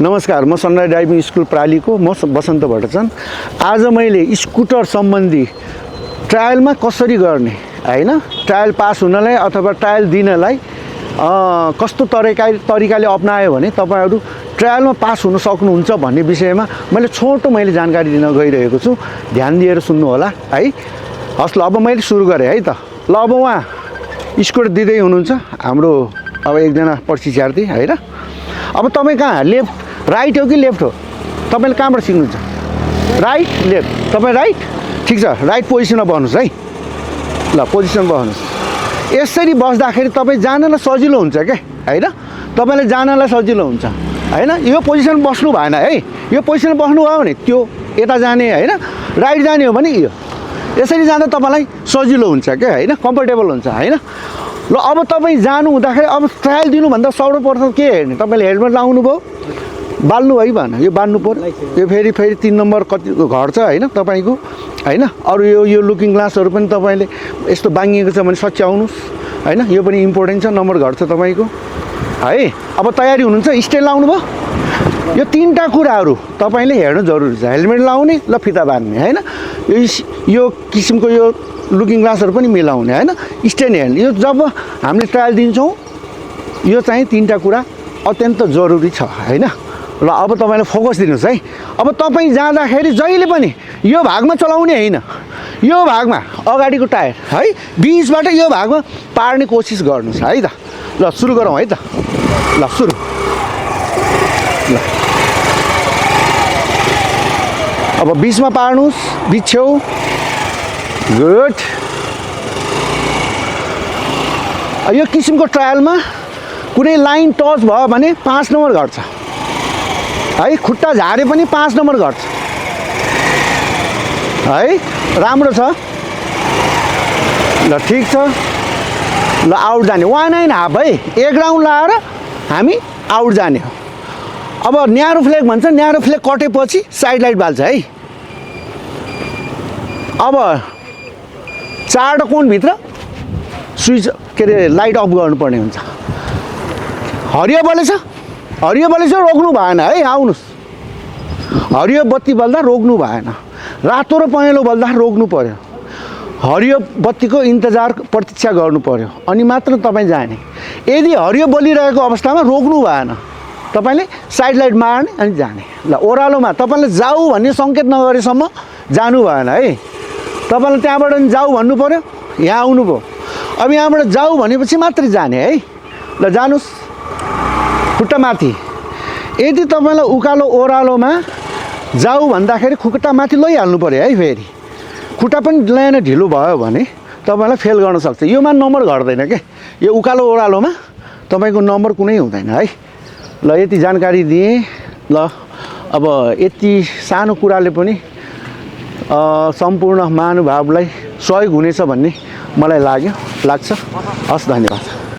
नमस्कार, म sunrise driving school प्रालीको म बसन्त भट्टाचार्य। आज मैले स्कुटर सम्बन्धी ट्रायलमा कसरी गर्ने हैन, ट्रायल पास हुनलाई अथवा ट्रायल दिनलाई कस्तो तरिकाले अपनायो भने तपाईहरु ट्रायलमा पास हुन सक्नुहुन्छ भन्ने विषयमा मैले जानकारी दिन गइरहेको छु। ध्यान दिएर सुन्नु होला है। हस् ल, अब मैले सुरु गरे है त। ल, अब उहाँ स्कुटर दिँदै हुनुहुन्छ हाम्रो अब एकजना प्रशिक्षार्थी हैन। अब तपाई कहाँ लेफ्ट राइट हो कि लेफ्ट हो? तपाईले कहाँबाट सिक्नुहुन्छ? Right left? तपाई राइट? ठीक छ, राइट पोजिसनमा बस्नुस् है। ल, पोजिसनमा बस्नुस्। यसरी बस्दाखेरि तपाई जानलाई सजिलो हुन्छ के हैन? तपाईले जानलाई सजिलो हुन्छ हैन? यो पोजिसनमा बस्नु भएन है। यो पोजिसनमा बस्नु भयो भने त्यो यता जाने हैन, राइट जाने हो भने यो यसरी जाँदा तपाईलाई सजिलो हुन्छ के हैन, कम्फर्टेबल हुन्छ हैन। ल, अब तपाई जानु हुँदाखेरि अब ट्रायल दिनु भन्दा सर्वप्रथम के हेर्ने? तपाईले हेलमेट लाउनु भयो, बाल्नु है भएन? यो बान्नु पर्यो। यो फेरि 3 नम्बर कति घट्छ हैन तपाईको हैन। अरु यो लुकिङ ग्लासहरु पनि तपाईले यस्तो बाङ्गिएको छ भने सच्याउनुस् हैन। यो पनि इम्पोर्टेन्ट छ, नम्बर घट्छ तपाईको है। अब तयारी हुनुहुन्छ, स्टेन लाउनु भयो। यो तीनटा कुराहरु तपाईले हेर्नु जरुरी छ। हेलमेट लाउने, ल फिता बान्ने हैन। यो किसिमको यो लुकिङ ग्लासहरु पनि मिलाउने हैन। स्टेन हेर्ने, यो जब हामीले ट्रायल दिन्छौं यो चाहिँ तीनटा कुरा अत्यन्त जरुरी छ हैन। ल, अब तपाईले फोकस दिनुस् है। अब तपाई जाँदाखेरि जहिले पनि यो भागमा चलाउने हैन, यो भागमा अगाडिको टायर है बीचबाट यो भागमा पार्ने कोसिस गर्नुस् है त। ल, सुरु गरौँ है त। ल, सुरु। ल, अब बीचमा पार्नुस्, बीच छेउ। गुड। यो किसिमको ट्रायलमा कुनै लाइन टच भयो भने 5 नम्बर घट्छ है। खुट्टा झारे पनि 5 नम्बर घट्छ है। राम्रो छ। ल, ठीक छ। ल, आउट जाने 1.5 है। 1 राउन्ड लाएर हामी आउट जाने हो। अब न्यारो फ्ल्याग भन्छ, न्यारो फ्ल्याग कटेपछि साइड लाइट बाल्छ है। अब 4 कोणभित्र स्विच के अरे लाइट अफ गर्नुपर्ने हुन्छ। हरियो बलेछ, हरियो बलेछ, रोक्नु भएन है। आउनुस्। हरियो बत्ती बल्दा रोक्नु भएन। रातो र पहेँलो बल्दा रोक्नु पर्यो। हरियो बत्तीको इन्तजार प्रतीक्षा गर्नु पर्यो अनि मात्र तपाई जाने। यदि हरियो बलिरहेको अवस्थामा रोक्नु भएन, तपाईले साइड लाइट मार्ने अनि जाने। ल, ओरालोमा तपाईले जाऊ भन्ने संकेत नगरेसम्म जानु भएन है। तपाईले त्यहाँबाट जाऊ भन्नु पर्यो, यहाँ आउनु भयो। अब यहाँबाट जाऊ भनेपछि मात्रै जाने है। ल, जानुस्। खुट्टा माथि। यदि तपाईलाई उकालो ओरालोमा जाऊ भन्दाखेरि खुट्टा माथि लैहाल्नु पर्यो है। फेरि खुट्टा पनि ल्याएन ढिलो भयो भने तपाईलाई फेल गर्न सक्छ। योमा नम्बर घट्दैन के। यो उकालो ओरालोमा तपाईको नम्बर कुनै हुँदैन है। ल, यति जानकारी दिएँ। ल, अब यति सानो कुराले पनि सम्पूर्ण महानुभावलाई सहयोग हुनेछ भन्ने मलाई लाग्छ। हस्, धन्यवाद।